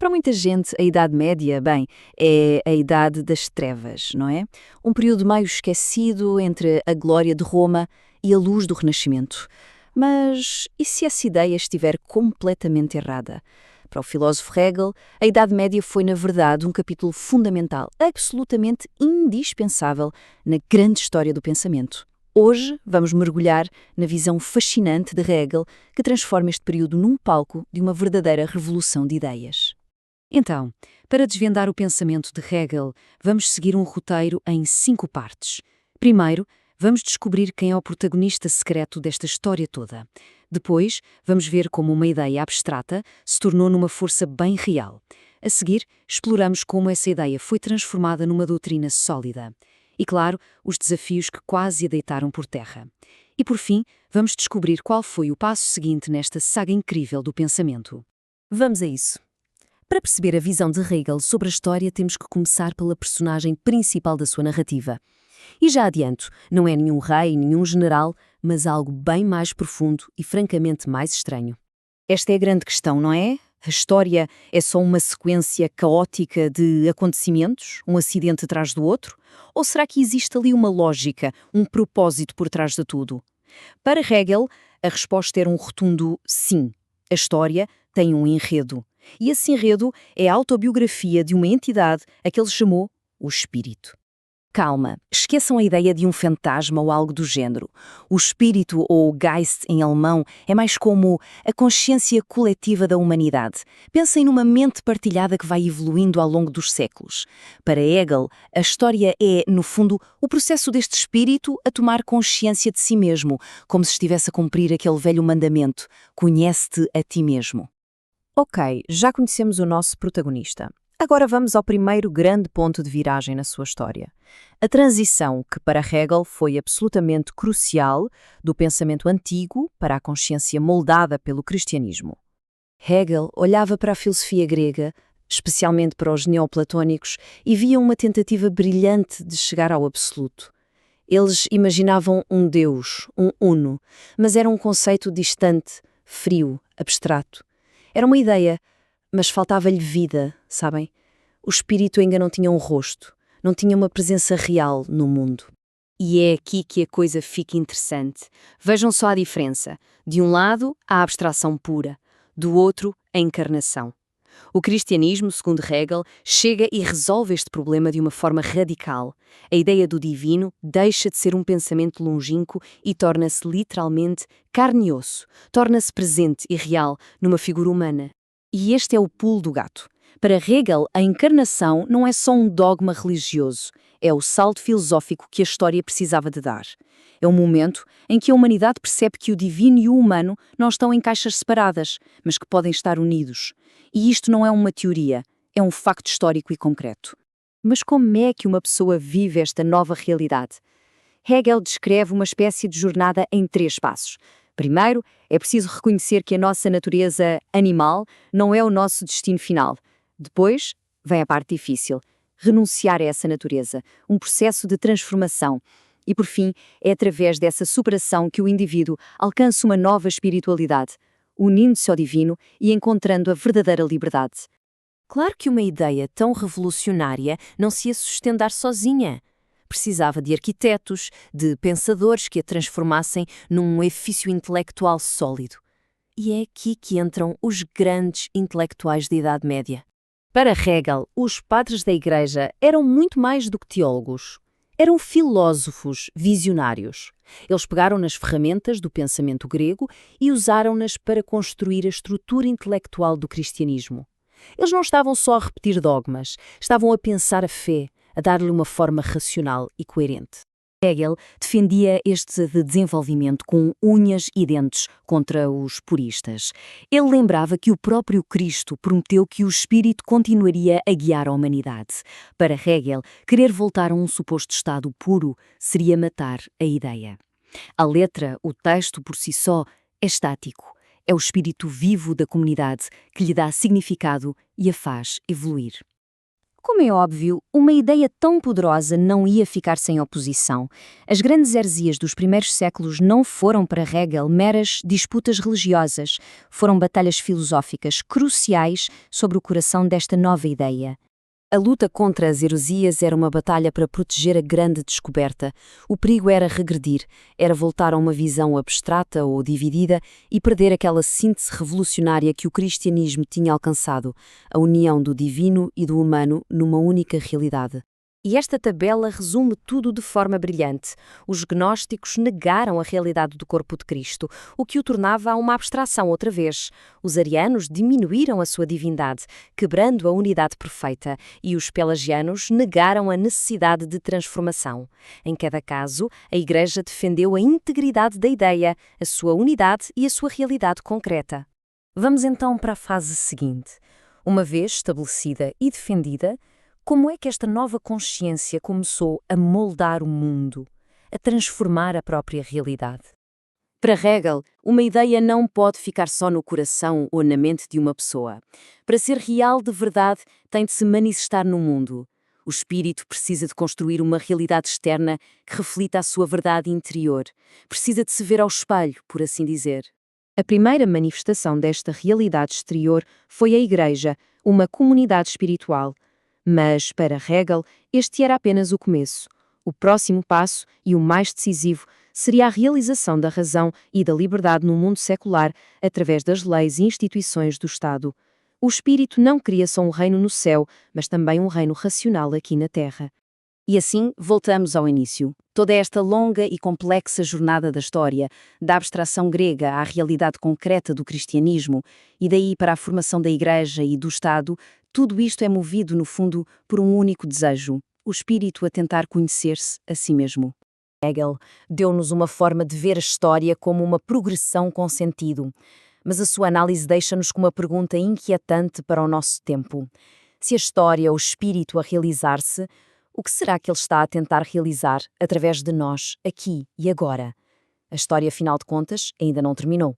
Para muita gente, a Idade Média, bem, é a Idade das Trevas, não é? Um período meio esquecido entre a glória de Roma e a luz do Renascimento. Mas e se essa ideia estiver completamente errada? Para o filósofo Hegel, a Idade Média foi, na verdade, um capítulo fundamental, absolutamente indispensável na grande história do pensamento. Hoje vamos mergulhar na visão fascinante de Hegel, que transforma este período num palco de uma verdadeira revolução de ideias. Então, para desvendar o pensamento de Hegel, vamos seguir um roteiro em 5 partes. Primeiro, vamos descobrir quem é o protagonista secreto desta história toda. Depois, vamos ver como uma ideia abstrata se tornou numa força bem real. A seguir, exploramos como essa ideia foi transformada numa doutrina sólida. E, claro, os desafios que quase a deitaram por terra. E, por fim, vamos descobrir qual foi o passo seguinte nesta saga incrível do pensamento. Vamos a isso. Para perceber a visão de Hegel sobre a história, temos que começar pela personagem principal da sua narrativa. E já adianto, não é nenhum rei, nenhum general, mas algo bem mais profundo e francamente mais estranho. Esta é a grande questão, não é? A história é só uma sequência caótica de acontecimentos, um acidente atrás do outro? Ou será que existe ali uma lógica, um propósito por trás de tudo? Para Hegel, a resposta era um rotundo sim. A história tem um enredo. E esse enredo é a autobiografia de uma entidade a que ele chamou o espírito. Calma, esqueçam a ideia de um fantasma ou algo do género. O espírito, ou Geist em alemão, é mais como a consciência coletiva da humanidade. Pensem numa mente partilhada que vai evoluindo ao longo dos séculos. Para Hegel, a história é, no fundo, o processo deste espírito a tomar consciência de si mesmo, como se estivesse a cumprir aquele velho mandamento: conhece-te a ti mesmo. Ok, já conhecemos o nosso protagonista. Agora vamos ao primeiro grande ponto de viragem na sua história. A transição que para Hegel foi absolutamente crucial do pensamento antigo para a consciência moldada pelo cristianismo. Hegel olhava para a filosofia grega, especialmente para os neoplatônicos, e via uma tentativa brilhante de chegar ao absoluto. Eles imaginavam um Deus, um uno, mas era um conceito distante, frio, abstrato. Era uma ideia, mas faltava-lhe vida, sabem? O espírito ainda não tinha um rosto, não tinha uma presença real no mundo. E é aqui que a coisa fica interessante. Vejam só a diferença. De um lado, a abstração pura, do outro, a encarnação. O cristianismo, segundo Hegel, chega e resolve este problema de uma forma radical. A ideia do divino deixa de ser um pensamento longínquo e torna-se literalmente carne e osso, torna-se presente e real numa figura humana. E este é o pulo do gato. Para Hegel, a encarnação não é só um dogma religioso, é o salto filosófico que a história precisava de dar. É um momento em que a humanidade percebe que o divino e o humano não estão em caixas separadas, mas que podem estar unidos. E isto não é uma teoria, é um facto histórico e concreto. Mas como é que uma pessoa vive esta nova realidade? Hegel descreve uma espécie de jornada em 3 passos. Primeiro, é preciso reconhecer que a nossa natureza animal não é o nosso destino final. Depois, vem a parte difícil, renunciar a essa natureza, um processo de transformação. E, por fim, é através dessa superação que o indivíduo alcança uma nova espiritualidade, unindo-se ao divino e encontrando a verdadeira liberdade. Claro que uma ideia tão revolucionária não se ia sustentar sozinha. Precisava de arquitetos, de pensadores que a transformassem num edifício intelectual sólido. E é aqui que entram os grandes intelectuais da Idade Média. Para Hegel, os padres da Igreja eram muito mais do que teólogos. Eram filósofos visionários. Eles pegaram nas ferramentas do pensamento grego e usaram-nas para construir a estrutura intelectual do cristianismo. Eles não estavam só a repetir dogmas, estavam a pensar a fé, a dar-lhe uma forma racional e coerente. Hegel defendia este desenvolvimento com unhas e dentes contra os puristas. Ele lembrava que o próprio Cristo prometeu que o Espírito continuaria a guiar a humanidade. Para Hegel, querer voltar a um suposto estado puro seria matar a ideia. A letra, o texto por si só, é estático. É o espírito vivo da comunidade que lhe dá significado e a faz evoluir. Como é óbvio, uma ideia tão poderosa não ia ficar sem oposição. As grandes heresias dos primeiros séculos não foram para Hegel meras disputas religiosas, foram batalhas filosóficas cruciais sobre o coração desta nova ideia. A luta contra as heresias era uma batalha para proteger a grande descoberta. O perigo era regredir, era voltar a uma visão abstrata ou dividida e perder aquela síntese revolucionária que o cristianismo tinha alcançado, a união do divino e do humano numa única realidade. E esta tabela resume tudo de forma brilhante. Os gnósticos negaram a realidade do corpo de Cristo, o que o tornava uma abstração outra vez. Os arianos diminuíram a sua divindade, quebrando a unidade perfeita, e os pelagianos negaram a necessidade de transformação. Em cada caso, a Igreja defendeu a integridade da ideia, a sua unidade e a sua realidade concreta. Vamos então para a fase seguinte. Uma vez estabelecida e defendida, como é que esta nova consciência começou a moldar o mundo, a transformar a própria realidade? Para Hegel, uma ideia não pode ficar só no coração ou na mente de uma pessoa. Para ser real de verdade, tem de se manifestar no mundo. O espírito precisa de construir uma realidade externa que reflita a sua verdade interior. Precisa de se ver ao espelho, por assim dizer. A primeira manifestação desta realidade exterior foi a Igreja, uma comunidade espiritual. Mas, para Hegel, este era apenas o começo. O próximo passo, e o mais decisivo, seria a realização da razão e da liberdade no mundo secular através das leis e instituições do Estado. O espírito não queria só um reino no céu, mas também um reino racional aqui na Terra. E assim, voltamos ao início. Toda esta longa e complexa jornada da história, da abstração grega à realidade concreta do cristianismo, e daí para a formação da Igreja e do Estado, tudo isto é movido, no fundo, por um único desejo, o espírito a tentar conhecer-se a si mesmo. Hegel deu-nos uma forma de ver a história como uma progressão com sentido, mas a sua análise deixa-nos com uma pergunta inquietante para o nosso tempo. Se a história é o espírito a realizar-se, o que será que ele está a tentar realizar através de nós, aqui e agora? A história, afinal de contas, ainda não terminou.